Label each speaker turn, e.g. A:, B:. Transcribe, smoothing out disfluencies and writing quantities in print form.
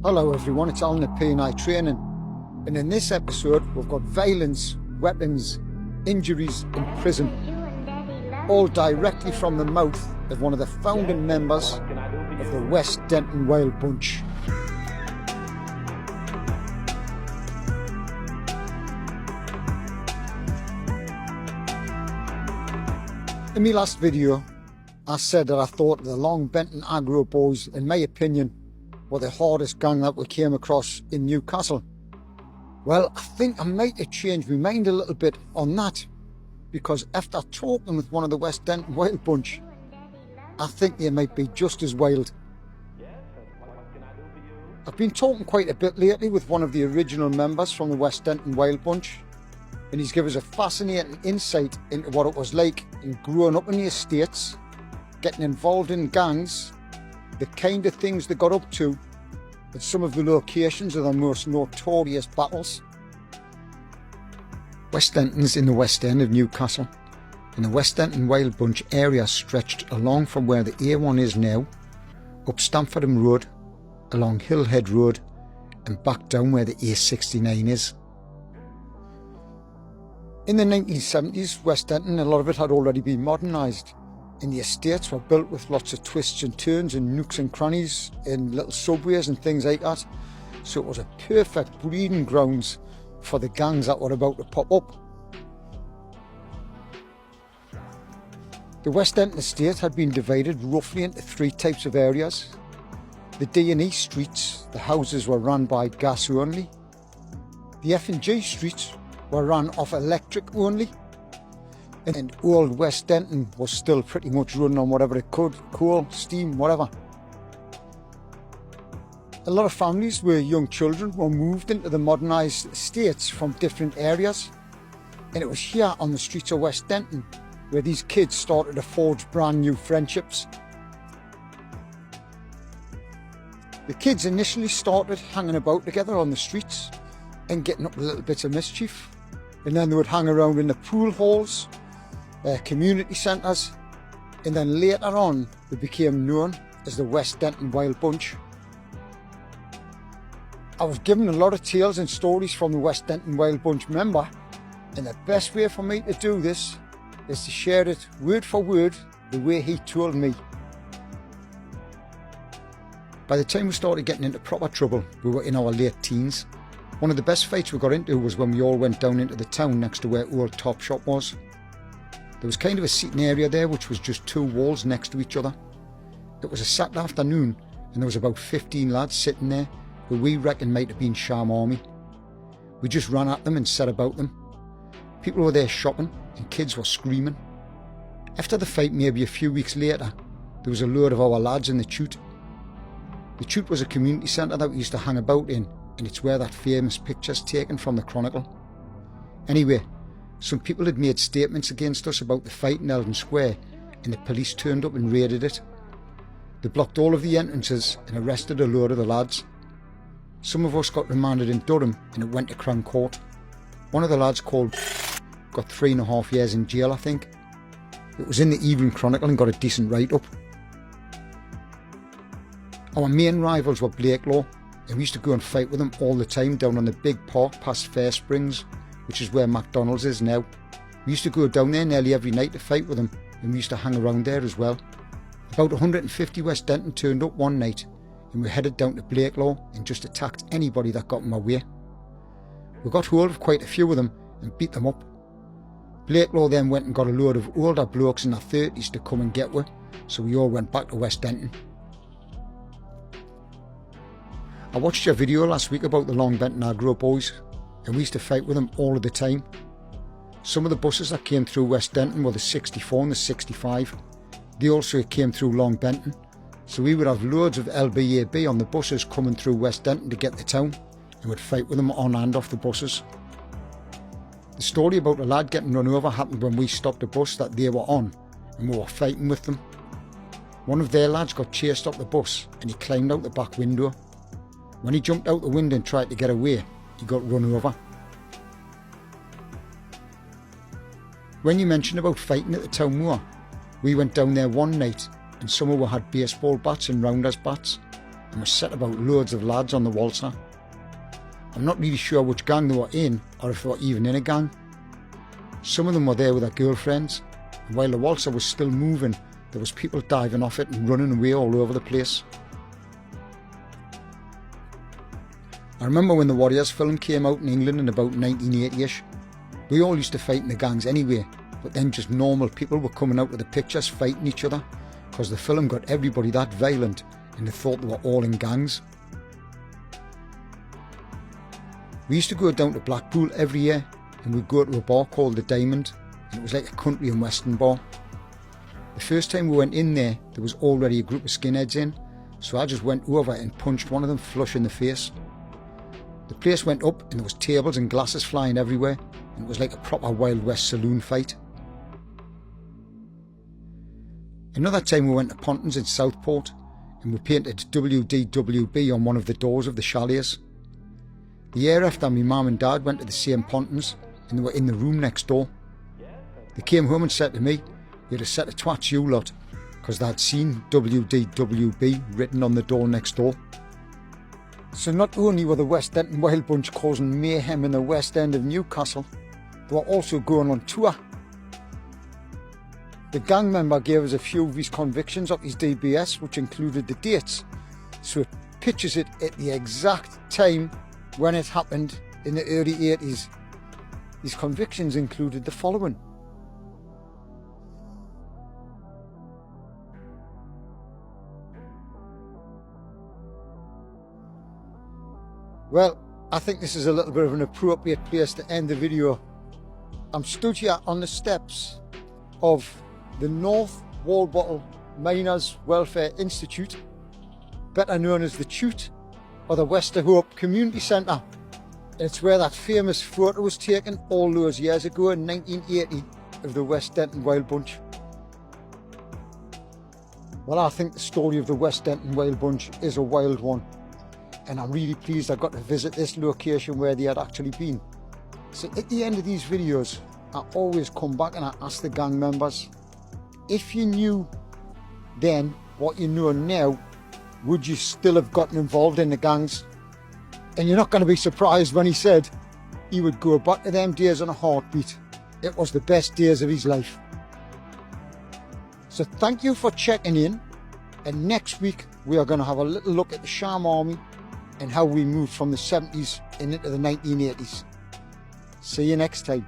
A: Hello everyone, it's Alan at P&I Training, and in this episode we've got violence, weapons, injuries and prison, all directly from the mouth of one of the founding members of the West Denton Wild Bunch. In my last video I said that I thought the Long Benton Aggro boys, in my opinion, were the hardest gang that we came across in Newcastle. Well, I think I might have changed my mind a little bit on that, because after talking with one of the West Denton Wild Bunch, I think they might be just as wild. I've been talking quite a bit lately with one of the original members from the West Denton Wild Bunch, and he's given us a fascinating insight into what it was like in growing up in the estates, getting involved in gangs, the kind of things they got up to, and some of the locations of the most notorious battles. West Denton's in the West End of Newcastle, and the West Denton Wild Bunch area stretched along from where the A1 is now, up Stamfordham Road, along Hillhead Road, and back down where the A69 is. In the 1970s, West Denton, a lot of it had already been modernised, and the estates were built with lots of twists and turns and nooks and crannies and little subways and things like that. So it was a perfect breeding grounds for the gangs that were about to pop up. The West Denton estate had been divided roughly into three types of areas. The D&E streets, the houses were run by gas only. The F&G streets were run off electric only. And old West Denton was still pretty much running on whatever it could, coal, steam, whatever. A lot of families with young children were moved into the modernised estates from different areas, and it was here on the streets of West Denton where these kids started to forge brand new friendships. The kids initially started hanging about together on the streets and getting up to little bits of mischief, and then they would hang around in the pool halls, community centres, and then later on they became known as the West Denton Wild Bunch. I was given a lot of tales and stories from the West Denton Wild Bunch member, and the best way for me to do this is to share it word for word the way he told me. By the time we started getting into proper trouble, we were in our late teens. One of the best fights we got into was when we all went down into the town next to where Old Top Shop was. There was kind of a seating area there which was just two walls next to each other. It was a Saturday afternoon and there was about 15 lads sitting there who we reckon might have been Sham Army. We just ran at them and set about them. People were there shopping and kids were screaming. After the fight, maybe a few weeks later, there was a load of our lads in the Chute. The Chute was a community centre that we used to hang about in, and it's where that famous picture's taken from the Chronicle. Anyway, some people had made statements against us about the fight in Eldon Square, and the police turned up and raided it. They blocked all of the entrances and arrested a load of the lads. Some of us got remanded in Durham and it went to Crown Court. One of the lads called got 3.5 years in jail, I think. It was in the Evening Chronicle and got a decent write-up. Our main rivals were Blakelaw, and we used to go and fight with them all the time down on the big park past Fair Springs, which is where McDonald's is now. We used to go down there nearly every night to fight with them, and we used to hang around there as well. About 150 West Denton turned up one night, and we headed down to Blakelaw and just attacked anybody that got in our way. We got hold of quite a few of them and beat them up. Blakelaw then went and got a load of older blokes in their 30s to come and get with, so we all went back to West Denton. I watched your video last week about the Long Benton Aggro boys, and we used to fight with them all of the time. Some of the buses that came through West Denton were the 64 and the 65. They also came through Long Benton, so we would have loads of LBAB on the buses coming through West Denton to get to town, and would fight with them on and off the buses. The story about a lad getting run over happened when we stopped a bus that they were on, and we were fighting with them. One of their lads got chased up the bus and he climbed out the back window. When he jumped out the window and tried to get away, he got run over. When you mentioned about fighting at the town moor, we went down there one night and some of us had baseball bats and rounders bats, and was set about loads of lads on the waltzer. I'm not really sure which gang they were in or if they were even in a gang. Some of them were there with their girlfriends, and while the waltzer was still moving, there was people diving off it and running away all over the place. I remember when the Warriors film came out in England in about 1980ish. We all used to fight in the gangs anyway, but then just normal people were coming out with the pictures fighting each other, because the film got everybody that violent and they thought they were all in gangs. We used to go down to Blackpool every year, and we'd go to a bar called the Diamond, and it was like a country and western bar. The first time we went in there was already a group of skinheads in, so I just went over and punched one of them flush in the face. The place went up and there was tables and glasses flying everywhere, and it was like a proper Wild West saloon fight. Another time we went to Pontins in Southport, and we painted WDWB on one of the doors of the chalets. The year after, my mum and dad went to the same Pontins, and they were in the room next door. They came home and said to me, "You're a set of twats, you lot," because they'd seen WDWB written on the door next door. So not only were the West Denton Wild Bunch causing mayhem in the West End of Newcastle, they were also going on tour. The gang member gave us a few of his convictions of his DBS, which included the dates, so it pictures it at the exact time when it happened in the early 80s. His convictions included the following: Well, I think this is a little bit of an appropriate place to end the video. I'm stood here on the steps of the North Walbottle Miners Welfare Institute, better known as the Chute, or the West of Hope Community Centre. It's where that famous photo was taken all those years ago in 1980 of the West Denton Wild Bunch. Well, I think the story of the West Denton Wild Bunch is a wild one, and I'm really pleased I got to visit this location where they had actually been. So at the end of these videos, I always come back and I ask the gang members, if you knew then what you know now, would you still have gotten involved in the gangs? And you're not going to be surprised when he said he would go back to them days on a heartbeat. It was the best days of his life. So thank you for checking in, and next week we are going to have a little look at the Sham Army and how we moved from the 70s and into the 1980s. See you next time.